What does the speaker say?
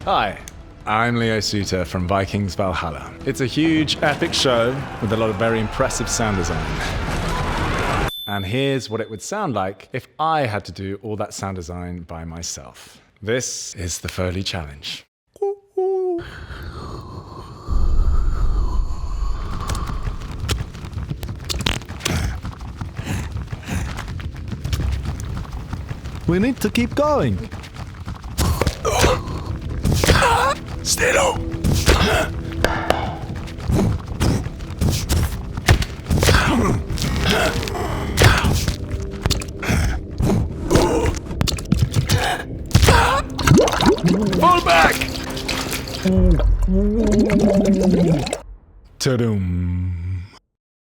Hi, I'm Leo Suter from Vikings Valhalla. It's a huge, epic show with a lot of very impressive sound design. And here's what it would sound like if I had to do all that sound design by myself. This is the Foley Challenge. We need to keep going. Stelo! Fall back! Ta-dum.